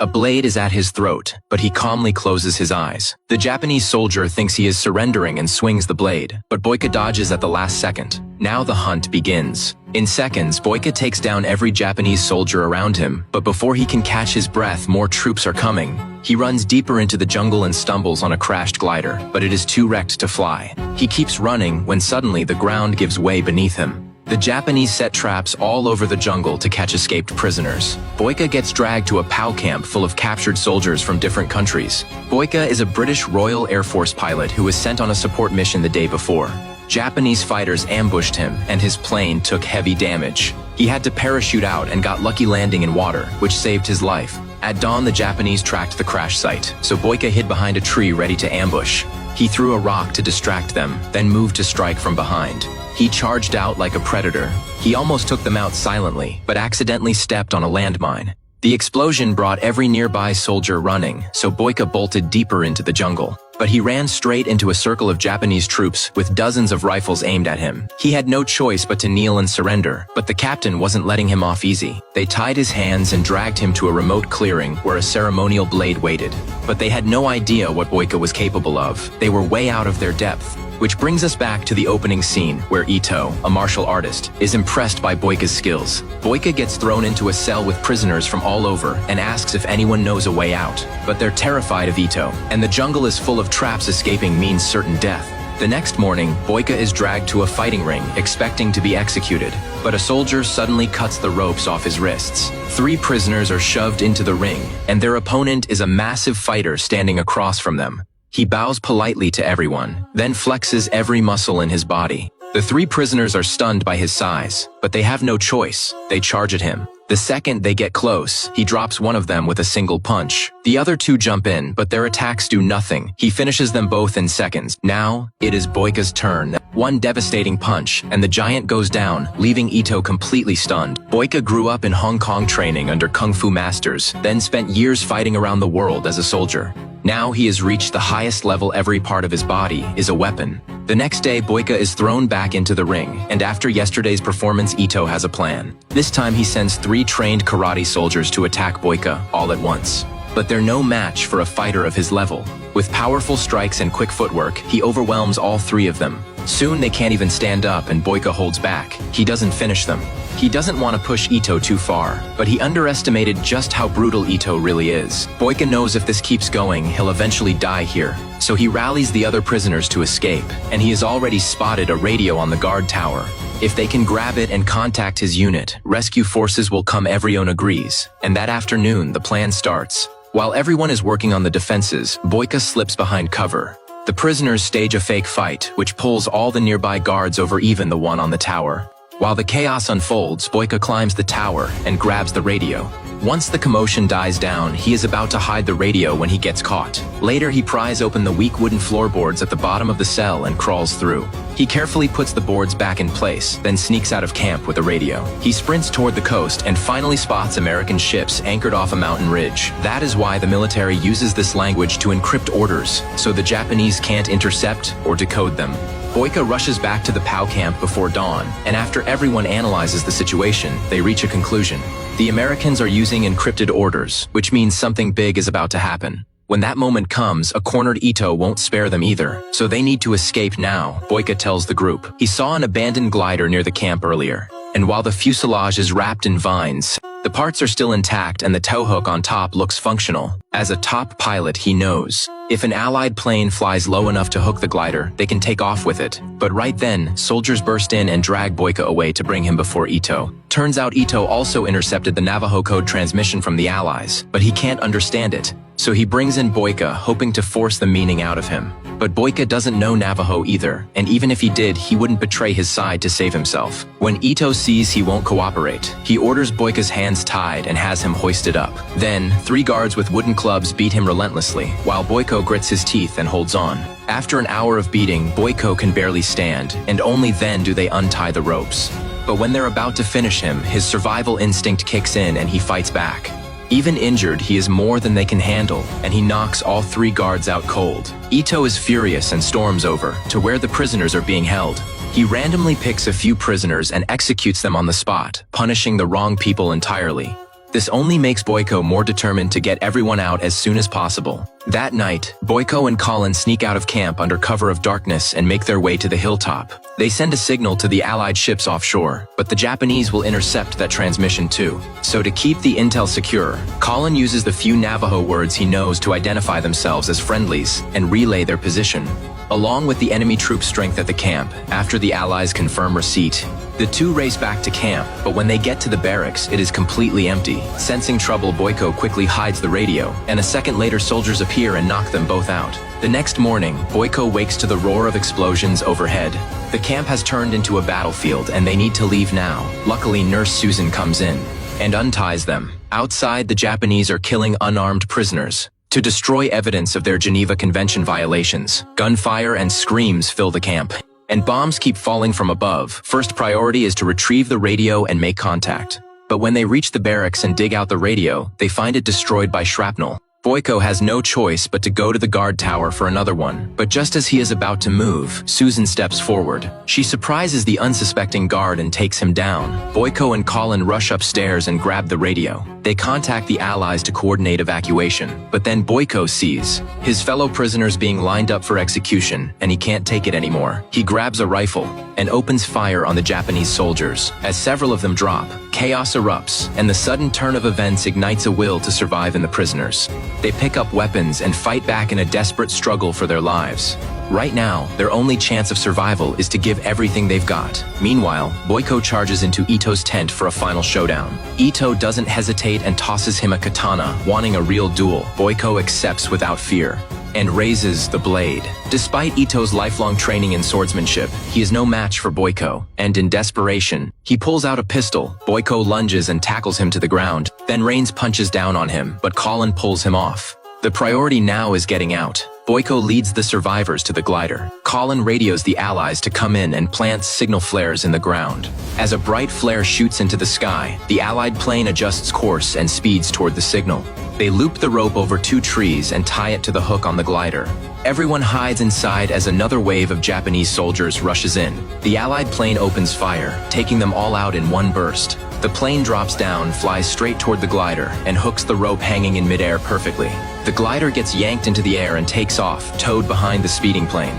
A blade is at his throat, but he calmly closes his eyes. The Japanese soldier thinks he is surrendering and swings the blade, but Boyka dodges at the last second. Now the hunt begins. In seconds, Boyka takes down every Japanese soldier around him, but before he can catch his breath, more troops are coming. He runs deeper into the jungle and stumbles on a crashed glider, but it is too wrecked to fly. He keeps running when suddenly the ground gives way beneath him. The Japanese set traps all over the jungle to catch escaped prisoners. Boyka gets dragged to a POW camp full of captured soldiers from different countries. Boyka is a British Royal Air Force pilot who was sent on a support mission the day before. Japanese fighters ambushed him, and his plane took heavy damage. He had to parachute out and got lucky landing in water, which saved his life. At dawn, the Japanese tracked the crash site, so Boyka hid behind a tree ready to ambush. He threw a rock to distract them, then moved to strike from behind. He charged out like a predator. He almost took them out silently, but accidentally stepped on a landmine. The explosion brought every nearby soldier running, so Boyka bolted deeper into the jungle. But he ran straight into a circle of Japanese troops with dozens of rifles aimed at him. He had no choice but to kneel and surrender, but the captain wasn't letting him off easy. They tied his hands and dragged him to a remote clearing where a ceremonial blade waited. But they had no idea what Boyka was capable of. They were way out of their depth. Which brings us back to the opening scene, where Ito, a martial artist, is impressed by Boyka's skills. Boyka gets thrown into a cell with prisoners from all over and asks if anyone knows a way out. But they're terrified of Ito, and the jungle is full of traps. Escaping means certain death. The next morning, Boyka is dragged to a fighting ring, expecting to be executed. But a soldier suddenly cuts the ropes off his wrists. 3 prisoners are shoved into the ring, and their opponent is a massive fighter standing across from them. He bows politely to everyone, then flexes every muscle in his body. The 3 prisoners are stunned by his size, but they have no choice. They charge at him. The second they get close, he drops one of them with a single punch. The other 2 jump in, but their attacks do nothing. He finishes them both in seconds. Now, it is Boyka's turn. One devastating punch, and the giant goes down, leaving Ito completely stunned. Boyka grew up in Hong Kong training under Kung Fu masters, then spent years fighting around the world as a soldier. Now he has reached the highest level. Every part of his body is a weapon. The next day, Boyka is thrown back into the ring, and after yesterday's performance, Ito has a plan. This time he sends 3 trained karate soldiers to attack Boyka all at once. But they're no match for a fighter of his level. With powerful strikes and quick footwork, he overwhelms all 3 of them. Soon they can't even stand up and Boyka holds back. He doesn't finish them. He doesn't want to push Ito too far, but he underestimated just how brutal Ito really is. Boyka knows if this keeps going, he'll eventually die here. So he rallies the other prisoners to escape, and he has already spotted a radio on the guard tower. If they can grab it and contact his unit, rescue forces will come, everyone agrees. And that afternoon, the plan starts. While everyone is working on the defenses, Boyka slips behind cover. The prisoners stage a fake fight, which pulls all the nearby guards over, even the one on the tower. While the chaos unfolds, Boyka climbs the tower and grabs the radio. Once the commotion dies down, he is about to hide the radio when he gets caught. Later, he pries open the weak wooden floorboards at the bottom of the cell and crawls through. He carefully puts the boards back in place, then sneaks out of camp with the radio. He sprints toward the coast and finally spots American ships anchored off a mountain ridge. That is why the military uses this language to encrypt orders, so the Japanese can't intercept or decode them. Boyka rushes back to the POW camp before dawn, and after everyone analyzes the situation, they reach a conclusion. The Americans are using encrypted orders, which means something big is about to happen. When that moment comes, a cornered Ito won't spare them either, so they need to escape now, Boyka tells the group. He saw an abandoned glider near the camp earlier, and while the fuselage is wrapped in vines, the parts are still intact and the tow hook on top looks functional. As a top pilot, he knows if an Allied plane flies low enough to hook the glider, they can take off with it. But right then, soldiers burst in and drag Boyka away to bring him before Ito. Turns out Ito also intercepted the Navajo code transmission from the Allies, but he can't understand it. So he brings in Boyka, hoping to force the meaning out of him. But Boyka doesn't know Navajo either, and even if he did, he wouldn't betray his side to save himself. When Ito sees he won't cooperate, he orders Boyka's hands tied and has him hoisted up. Then, 3 guards with wooden clubs beat him relentlessly, while Boyka grits his teeth and holds on. After an hour of beating, Boyka can barely stand, and only then do they untie the ropes. But when they're about to finish him, his survival instinct kicks in and he fights back. Even injured, he is more than they can handle, and he knocks all 3 guards out cold. Ito is furious and storms over to where the prisoners are being held. He randomly picks a few prisoners and executes them on the spot, punishing the wrong people entirely. This only makes Boyko more determined to get everyone out as soon as possible. That night, Boyko and Colin sneak out of camp under cover of darkness and make their way to the hilltop. They send a signal to the Allied ships offshore, but the Japanese will intercept that transmission too. So to keep the intel secure, Colin uses the few Navajo words he knows to identify themselves as friendlies and relay their position. Along with the enemy troop strength at the camp, after the Allies confirm receipt, the two race back to camp, but when they get to the barracks, it is completely empty. Sensing trouble, Boyko quickly hides the radio, and a second later soldiers appear and knock them both out. The next morning, Boyko wakes to the roar of explosions overhead. The camp has turned into a battlefield and they need to leave now. Luckily, Nurse Susan comes in and unties them. Outside, the Japanese are killing unarmed prisoners to destroy evidence of their Geneva Convention violations. Gunfire and screams fill the camp, and bombs keep falling from above. First priority is to retrieve the radio and make contact. But when they reach the barracks and dig out the radio, they find it destroyed by shrapnel. Boyko has no choice but to go to the guard tower for another one. But just as he is about to move, Susan steps forward. She surprises the unsuspecting guard and takes him down. Boyko and Colin rush upstairs and grab the radio. They contact the Allies to coordinate evacuation. But then Boyko sees his fellow prisoners being lined up for execution, and he can't take it anymore. He grabs a rifle and opens fire on the Japanese soldiers. As several of them drop, chaos erupts, and the sudden turn of events ignites a will to survive in the prisoners. They pick up weapons and fight back in a desperate struggle for their lives. Right now, their only chance of survival is to give everything they've got. Meanwhile, Boyko charges into Ito's tent for a final showdown. Ito doesn't hesitate and tosses him a katana, wanting a real duel. Boyko accepts without fear and raises the blade. Despite Ito's lifelong training in swordsmanship, he is no match for Boyko, and in desperation, he pulls out a pistol. Boyko lunges and tackles him to the ground, then Rains punches down on him, but Colin pulls him off. The priority now is getting out. Boyko leads the survivors to the glider. Colin radios the Allies to come in and plants signal flares in the ground. As a bright flare shoots into the sky, the Allied plane adjusts course and speeds toward the signal. They loop the rope over 2 trees and tie it to the hook on the glider. Everyone hides inside as another wave of Japanese soldiers rushes in. The Allied plane opens fire, taking them all out in one burst. The plane drops down, flies straight toward the glider, and hooks the rope hanging in midair perfectly. The glider gets yanked into the air and takes off, towed behind the speeding plane.